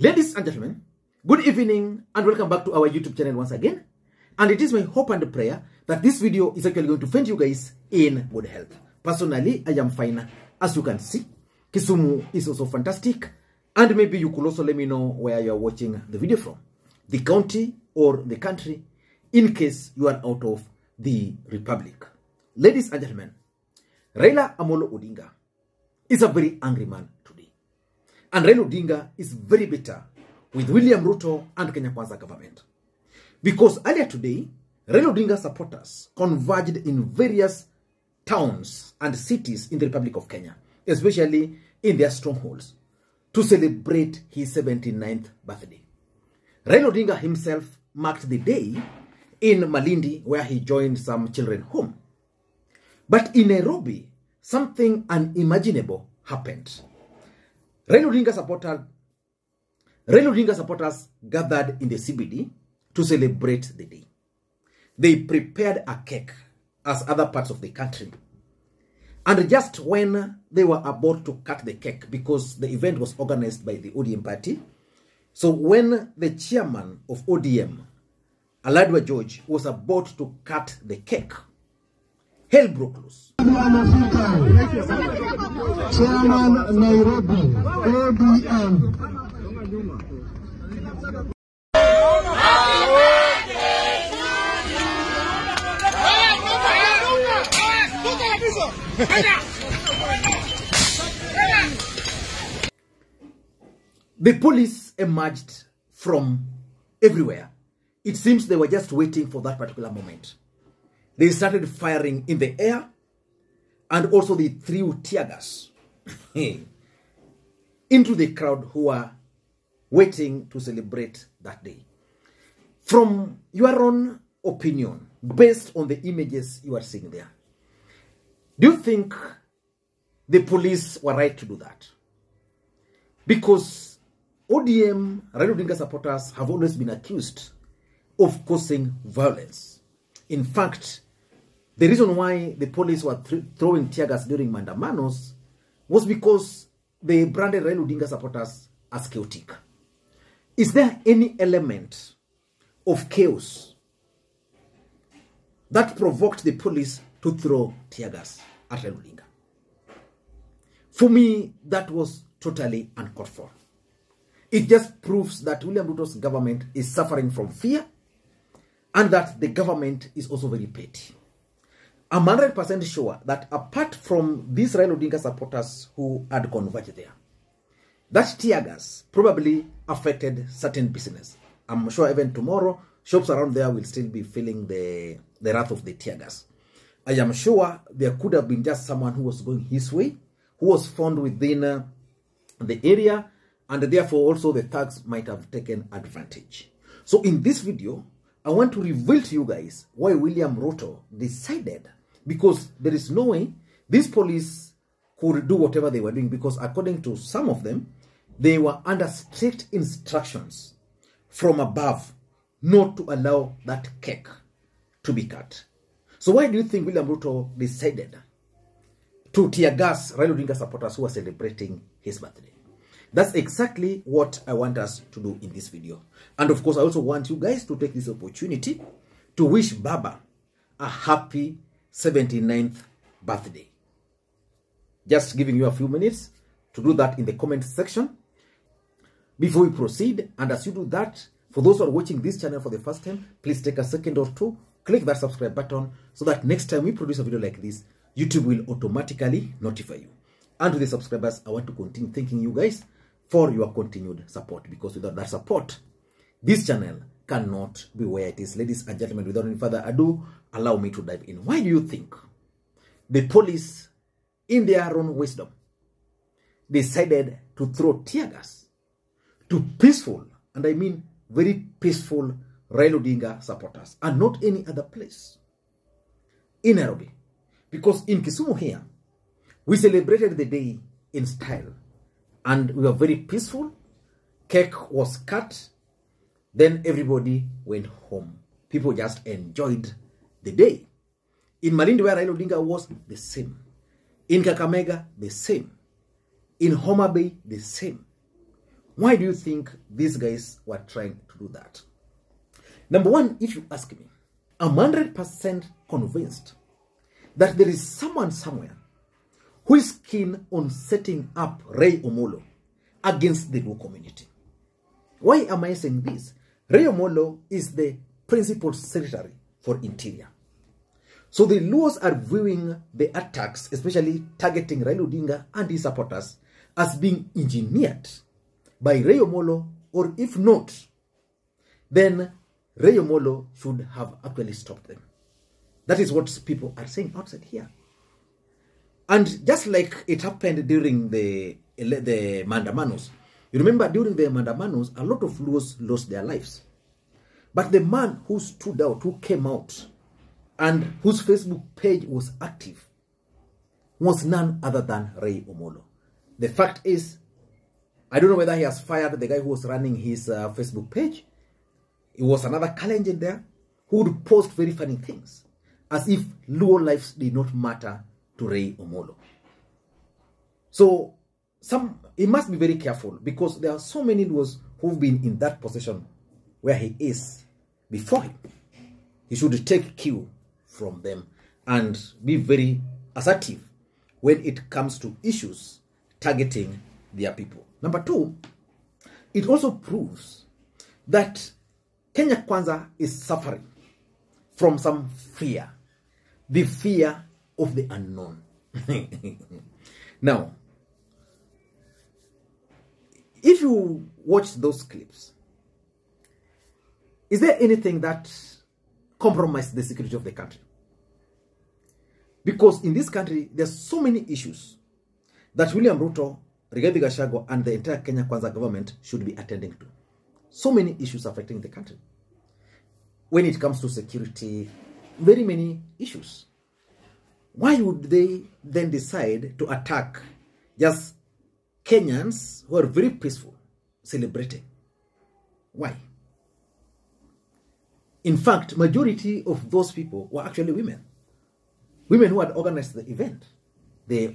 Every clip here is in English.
Ladies and gentlemen, good evening and welcome back to our YouTube channel once again. And it is my hope and prayer that this video is actually going to find you guys in good health. Personally, I am fine. As you can see, Kisumu is also fantastic. And maybe you could also let me know where you are watching the video from. The county or the country, in case you are out of the republic. Ladies and gentlemen, Raila Odinga is a very angry man today. And Raila Odinga is very bitter with William Ruto and Kenyan government. Because earlier today, Raila Odinga supporters converged in various towns and cities in the Republic of Kenya, especially in their strongholds, to celebrate his 79th birthday. Raila Odinga himself marked the day in Malindi, where he joined some children home. But in Nairobi, something unimaginable happened. Raila Odinga supporters gathered in the CBD to celebrate the day. They prepared a cake as other parts of the country. And just when they were about to cut the cake, because the event was organized by the ODM party, so when the chairman of ODM, Aladwa George, was about to cut the cake, hell broke loose. Chairman Nairobi, ODM. The police emerged from everywhere. It seems they were just waiting for that particular moment. They started firing in the air, and also they threw tear gas into the crowd who were waiting to celebrate that day. From your own opinion, based on the images you are seeing there, do you think the police were right to do that? Because ODM, Raila Odinga supporters have always been accused of causing violence. In fact, the reason why the police were throwing tear gas during mandamanos was because they branded Raila Odinga supporters as chaotic. Is there any element of chaos that provoked the police to throw tear gas at Raila Odinga? For me, that was totally uncalled for. It just proves that William Ruto's government is suffering from fear, and that the government is also very petty. I'm 100% sure that apart from these Raila Odinga supporters who had converged there, that tear gas probably affected certain business. I'm sure even tomorrow, shops around there will still be feeling the wrath of the tear gas. I am sure there could have been just someone who was going his way, who was found within the area, and therefore also the thugs might have taken advantage. So in this video, I want to reveal to you guys why William Ruto decided, because there is no way these police could do whatever they were doing, because according to some of them, they were under strict instructions from above not to allow that cake to be cut. So why do you think William Ruto decided to tear gas Raila Odinga supporters who are celebrating his birthday? That's exactly what I want us to do in this video. And of course, I also want you guys to take this opportunity to wish Baba a happy 79th birthday. Just giving you a few minutes to do that in the comment section before we proceed. And as you do that, for those who are watching this channel for the first time, please take a second or two, click that subscribe button so that next time we produce a video like this, YouTube will automatically notify you. And to the subscribers, I want to continue thanking you guys for your continued support, because without that support, this channel cannot be where it is. Ladies and gentlemen, without any further ado, allow me to dive in. Why do you think the police, in their own wisdom, decided to throw tear gas to peaceful, and I mean very peaceful, Raila Odinga supporters, and not any other place in Nairobi? Because in Kisumu here, we celebrated the day in style, and we were very peaceful. Cake was cut. Then everybody went home. People just enjoyed the day. In Malindi, where Raila Odinga was, the same. In Kakamega, the same. In Homa Bay, the same. Why do you think these guys were trying to do that? Number one, if you ask me, I'm 100% convinced that there is someone somewhere who is keen on setting up Raila Odinga against the Luo community. Why am I saying this? Raila Odinga is the principal secretary for Interior. So the Luos are viewing the attacks, especially targeting Raila Odinga and his supporters, as being engineered by Raila Odinga, or if not, then Raila Odinga should have actually stopped them. That is what people are saying outside here. And just like it happened during the Mandamanos, you remember during the Mandamanos, a lot of Luos lost their lives. But the man who stood out, who came out, and whose Facebook page was active, was none other than Raila Odinga. The fact is, I don't know whether he has fired the guy who was running his Facebook page. It was another Kalenjin there who would post very funny things, as if Luo lives did not matter to Raila Odinga. So he must be very careful, because there are so many Luos who've been in that position where he is before him. He should take cue from them and be very assertive when it comes to issues targeting their people. Number two, it also proves that Kenya Kwanza is suffering from some fear, the fear of the unknown. Now, if you watch those clips, is there anything that compromised the security of the country? Because in this country, there's so many issues that William Ruto, Rigathi Gachagua, and the entire Kenya Kwanza government should be attending to. So many issues affecting the country. When it comes to security, very many issues. Why would they then decide to attack just Kenyans who are very peaceful, celebrating? Why? In fact, majority of those people were actually women. Women who had organized the event. The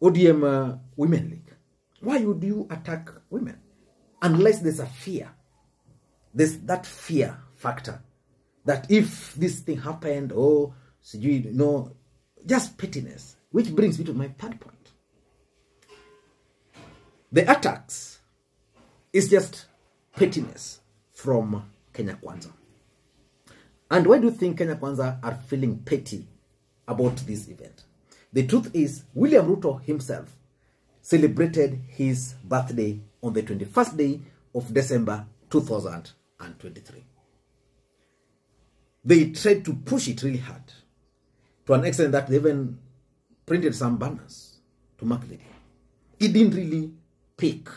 ODM Women League. Why would you attack women? Unless there's a fear. There's that fear factor. That if this thing happened, oh, so you know, just pettiness. Which brings me to my third point. The attacks is just pettiness from Kenya Kwanza. And why do you think Kenya Kwanza are feeling petty about this event? The truth is, William Ruto himself celebrated his birthday on the 21st day of December 2023. They tried to push it really hard, to an extent that they even printed some banners to mark the day. It didn't really pick.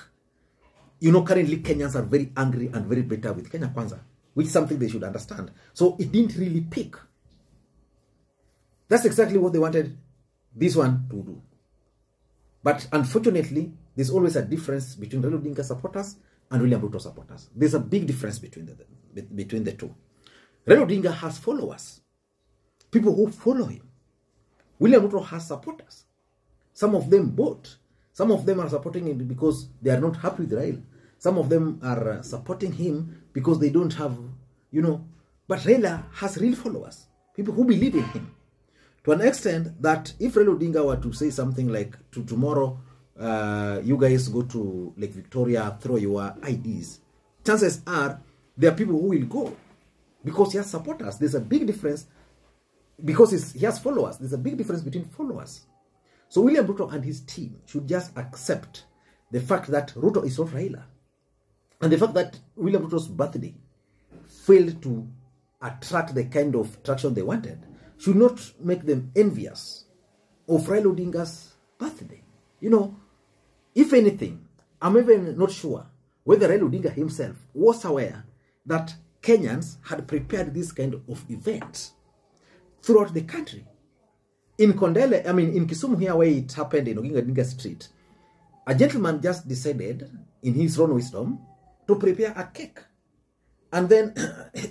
You know, currently Kenyans are very angry and very bitter with Kenya Kwanza, which is something they should understand. So it didn't really pick. That's exactly what they wanted this one to do. But unfortunately, there's always a difference between Raila Odinga supporters and William Ruto supporters. There's a big difference between the two. Raila Odinga has followers, people who follow him. William Ruto has supporters. Some of them vote. Some of them are supporting him because they are not happy with Raila. Some of them are supporting him because they don't have, you know. But Raila has real followers, people who believe in him. To an extent that if Raila Odinga were to say something like, tomorrow, you guys go to Lake Victoria, throw your IDs, chances are there are people who will go because he has supporters. There's a big difference because he has followers. There's a big difference between followers. So William Ruto and his team should just accept the fact that Ruto is not Raila. And the fact that William Ruto's birthday failed to attract the kind of traction they wanted should not make them envious of Raila Odinga's birthday. You know, if anything, I'm even not sure whether Raila Odinga himself was aware that Kenyans had prepared this kind of event throughout the country. In Kondele, I mean, in Kisumu here where it happened in Oginga Odinga Street, a gentleman just decided, in his own wisdom, to prepare a cake. And then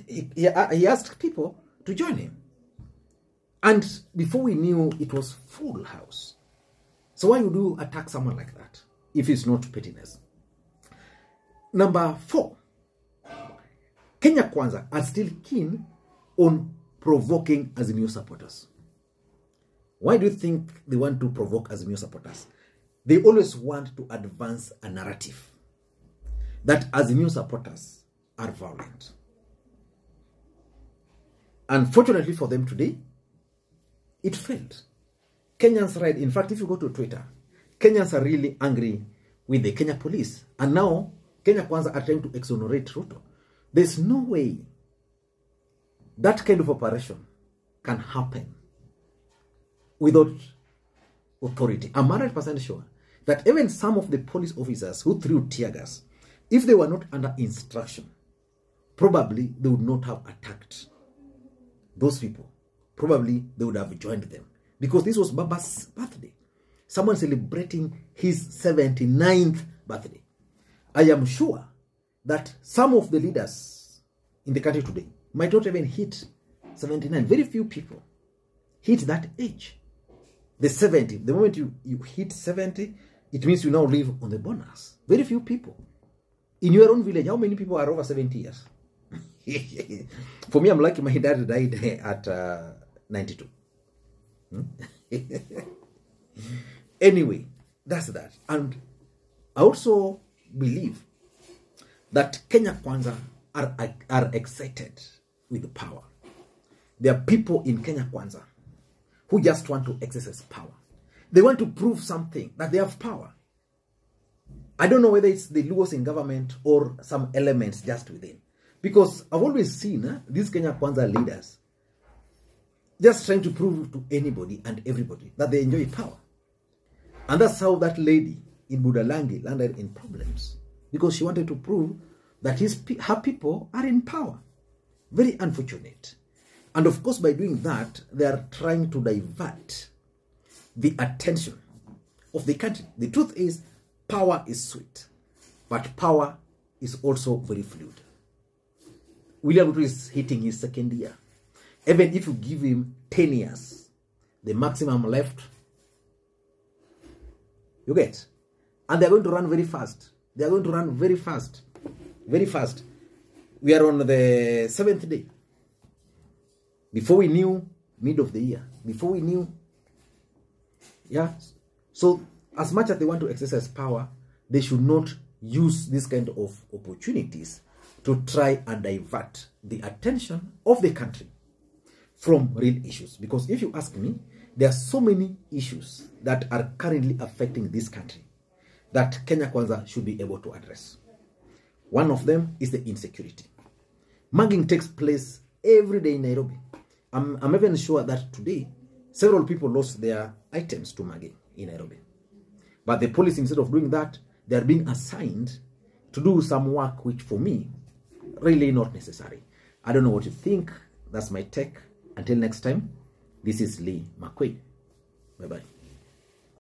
he asked people to join him. And before we knew, it was full house. So why would you attack someone like that if it's not pettiness? Number 4, Kenya Kwanza are still keen on provoking Azimio supporters. Why do you think they want to provoke Azimio supporters? They always want to advance a narrative that Azimio supporters are violent. Unfortunately for them today, it failed. Kenyans right. In fact, if you go to Twitter, Kenyans are really angry with the Kenya police. And now, Kenya Kwanza are trying to exonerate Ruto. There's no way that kind of operation can happen without authority. I'm 100% sure that even some of the police officers who threw tear gas, if they were not under instruction, probably they would not have attacked those people. Probably they would have joined them. Because this was Baba's birthday. Someone celebrating his 79th birthday. I am sure that some of the leaders in the country today might not even hit 79. Very few people hit that age. The 70. The moment you hit 70, it means you now live on the bonus. Very few people. In your own village, how many people are over 70 years? For me, I'm lucky my dad died at 92. Anyway, that's that. And I also believe that Kenya Kwanza are excited with the power. There are people in Kenya Kwanza who just want to exercise power. They want to prove something, that they have power. I don't know whether it's the Luos in government or some elements just within. Because I've always seen these Kenya Kwanza leaders just trying to prove to anybody and everybody that they enjoy power. And that's how that lady in Budalangi landed in problems. Because she wanted to prove that her people are in power. Very unfortunate. And of course, by doing that, they are trying to divert the attention of the country. The truth is, power is sweet. But power is also very fluid. William Ruto is hitting his second year. Even if you give him 10 years, the maximum left, you get. And they're going to run very fast. They are going to run very fast. Very fast. We are on the 7th day. Before we knew, mid of the year. Before we knew, yeah. So, as much as they want to exercise power, they should not use this kind of opportunities to try and divert the attention of the country from real issues. Because if you ask me, there are so many issues that are currently affecting this country that Kenya Kwanza should be able to address. One of them is the insecurity. Mugging takes place every day in Nairobi. I'm even sure that today, several people lost their items to mugging in Nairobi. But the police, instead of doing that, they are being assigned to do some work which, for me, really not necessary. I don't know what you think. That's my take. Until next time, this is Lee Makwiny. Bye-bye.